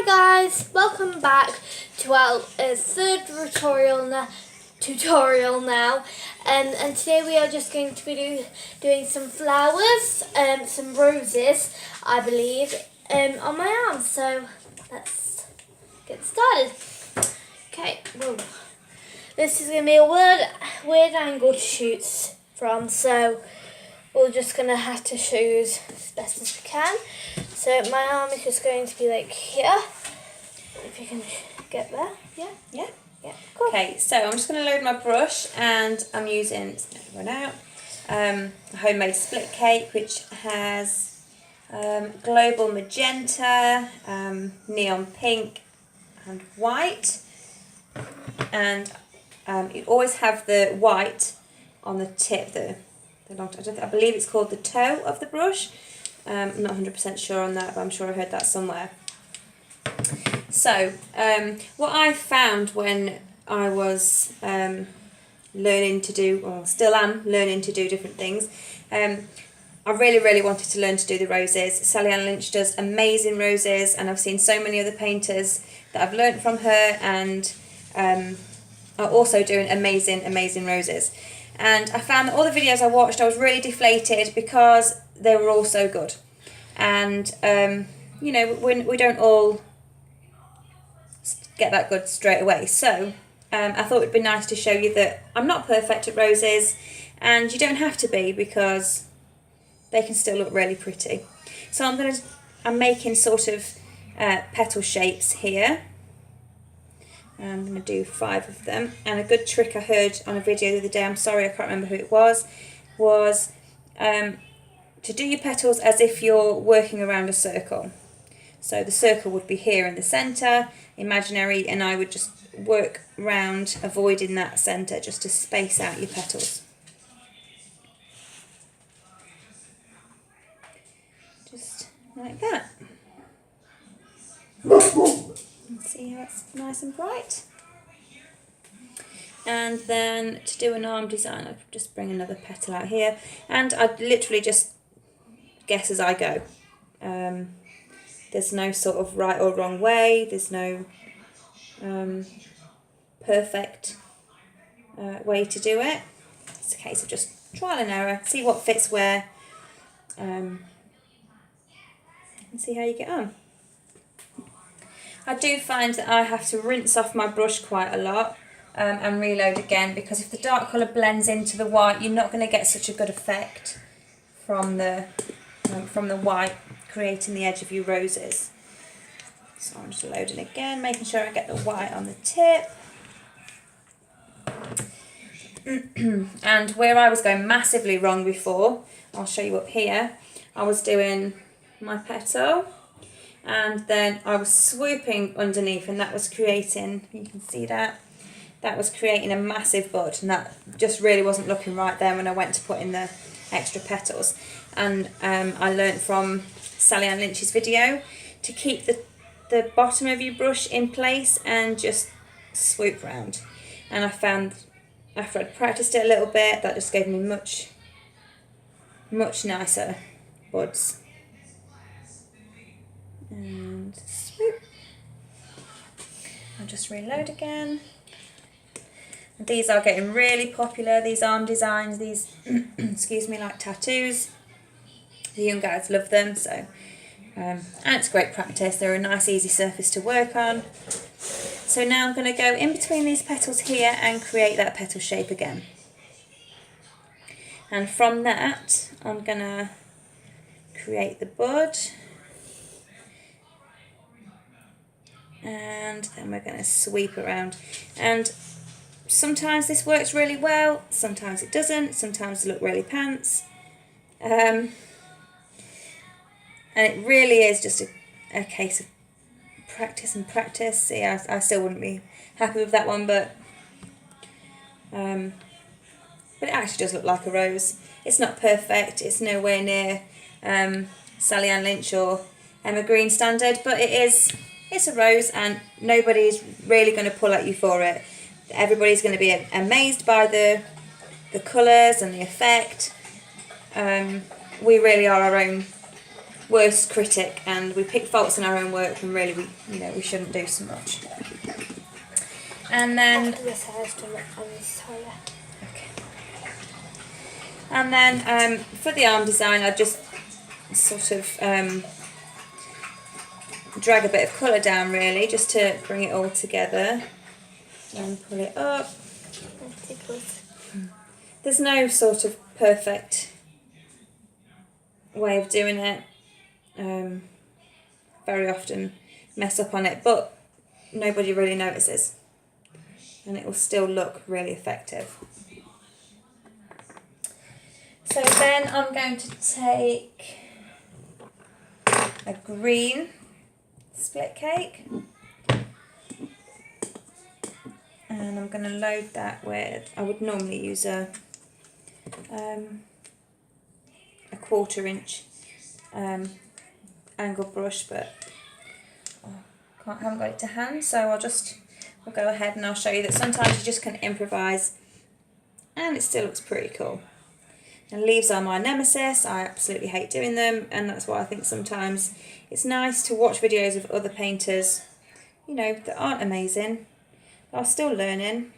guys, welcome back to our third tutorial now, and today we are just going to be doing some flowers, some roses I believe, on my arm. So let's get started. Okay, whoa. This is going to be a weird angle to shoot from, so we're just going to have to show you as best as we can. So my arm is just going to be like here. If you can get there. Yeah, cool. Okay, so I'm just going to load my brush, and I'm using, it's going to run out, a homemade split cake which has global magenta, neon pink and white, and you always have the white on the tip, I believe it's called the toe of the brush. I'm not 100% sure on that, but I'm sure I heard that somewhere. So, what I found when I was learning to do, or still am learning to do different things, I really wanted to learn to do the roses. Sally-Anne Lynch does amazing roses, and I've seen so many other painters that I've learnt from her, and are also doing amazing roses. And I found that all the videos I watched, I was really deflated because they were all so good. And, you know, we don't all get that good straight away. So I thought it'd be nice to show you that I'm not perfect at roses, and you don't have to be, because they can still look really pretty. So I'm making sort of petal shapes here. I'm going to do 5 of them, and a good trick I heard on a video the other day, I'm sorry I can't remember who it was to do your petals as if you're working around a circle. So the circle would be here in the centre, imaginary, and I would just work round, avoiding that centre, just to space out your petals. Just like that. See how it's nice and bright? And then to do an arm design, I'll just bring another petal out here, and I'd literally just guess as I go. There's no sort of right or wrong way, there's no perfect way to do it. It's a case of just trial and error, see what fits where, and see how you get on. I do find that I have to rinse off my brush quite a lot and reload again, because if the dark colour blends into the white, you're not going to get such a good effect from the white creating the edge of your roses. So I'm just loading again, making sure I get the white on the tip. And where I was going massively wrong before, I'll show you up here, I was doing my petal, and then I was swooping underneath, and that was creating, you can see that was creating a massive bud, and that just really wasn't looking right there when I went to put in the extra petals. And I learnt from Sally-Anne Lynch's video to keep the bottom of your brush in place and just swoop round. And I found after I'd practiced it a little bit, that just gave me much nicer buds. And swoop. I'll just reload again. And these are getting really popular, these arm designs, these excuse me, like tattoos. The young guys love them, so and it's great practice. They're a nice easy surface to work on. So now I'm going to go in between these petals here and create that petal shape again. And from that I'm going to create the bud, and then we're going to sweep around. And sometimes this works really well, sometimes it doesn't, sometimes they look really pants. And it really is just a case of practice and practice. See, I still wouldn't be happy with that one, but it actually does look like a rose. It's not perfect, it's nowhere near Sally-Anne Lynch or Emma Green standard, but it's a rose, and nobody's really going to pull at you for it. Everybody's going to be amazed by the colours and the effect. We really are our own worst critic, and we pick faults in our own work when really we shouldn't do so much. And then After this hair is done, I'm going to tie it. okay. And then for the arm design, I just sort of drag a bit of colour down really, just to bring it all together, and pull it up. There's no sort of perfect way of doing it. Very often mess up on it, but nobody really notices, and it will still look really effective. So then I'm going to take a green split cake, and I'm going to load that with, I would normally use a 1/4 inch angle brush, but I haven't got it to hand, so we'll go ahead and I'll show you that sometimes you just can improvise and it still looks pretty cool. And leaves are my nemesis. I absolutely hate doing them, and that's why I think sometimes it's nice to watch videos of other painters, that aren't amazing, but are still learning.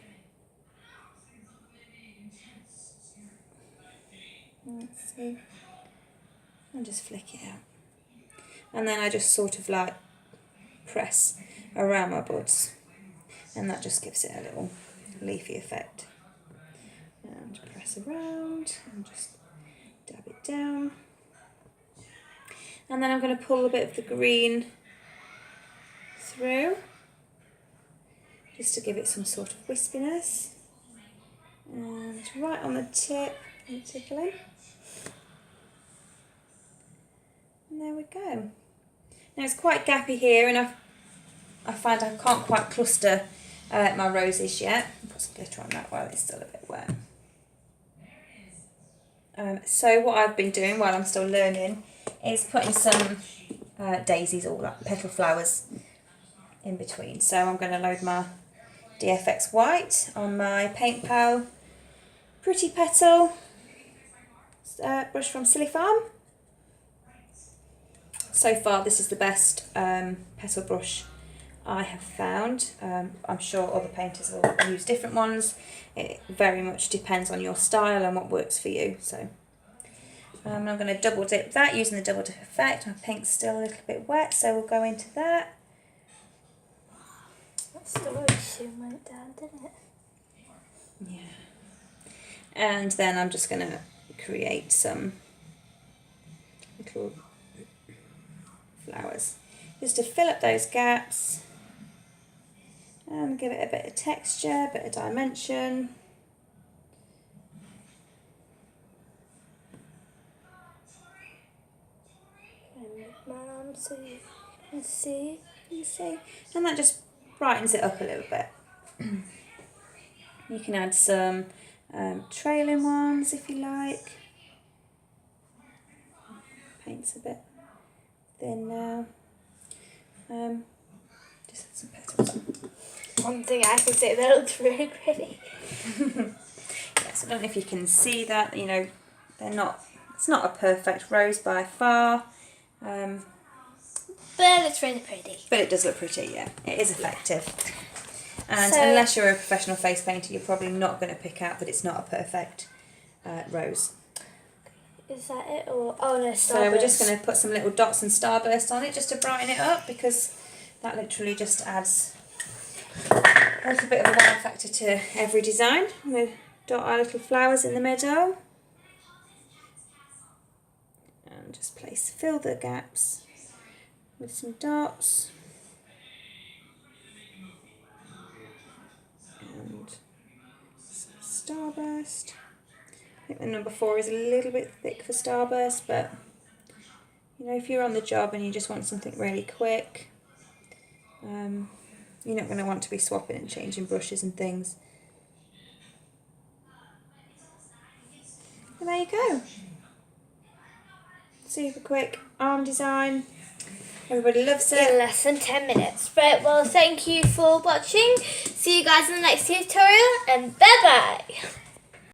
Let's see. I'll just flick it out. And then I just sort of like press around my buds, and that just gives it a little leafy effect. And press around and just dab it down. And then I'm going to pull a bit of the green through, just to give it some sort of wispiness. And right on the tip, and tickling. And there we go. Now it's quite gappy here, and I find I can't quite cluster my roses yet. I'll put some glitter on that while it's still a bit wet. So what I've been doing while I'm still learning is putting some daisies, or like petal flowers, in between. So I'm going to load my DFX White on my Paint Pal Pretty Petal brush from Silly Farm. So far this is the best petal brush I have found. I'm sure other painters will use different ones. It very much depends on your style and what works for you. So I'm going to double dip that using the double dip effect. My pink's still a little bit wet, so we'll go into that. That storage soon went down, didn't it? Yeah. And then I'm just going to create some little flowers just to fill up those gaps and give it a bit of texture, a bit of dimension. Mum, so you can see. And that just brightens it up a little bit. You can add some trailing ones if you like. Paint's a bit thin now. Just add some petals on. One thing I can say that looks really pretty. Yes, I don't know if you can see that. It's not a perfect rose by far. But it's really pretty. But it does look pretty, yeah. It is effective. And So, unless you're a professional face painter, you're probably not going to pick out that it's not a perfect rose. is that it? Or oh no, So we're just going to put some little dots and starburst on it just to brighten it up, because that literally just adds a little bit of a wow factor to every design. I'm going to dot our little flowers in the middle. And just fill the gaps with some dots. And some starburst. I think the number 4 is a little bit thick for starburst, but if you're on the job and you just want something really quick, you're not going to want to be swapping and changing brushes and things. And there you go. Super quick arm design. Everybody loves it. in less than 10 minutes. Right, well, thank you for watching. See you guys in the next tutorial, and bye bye.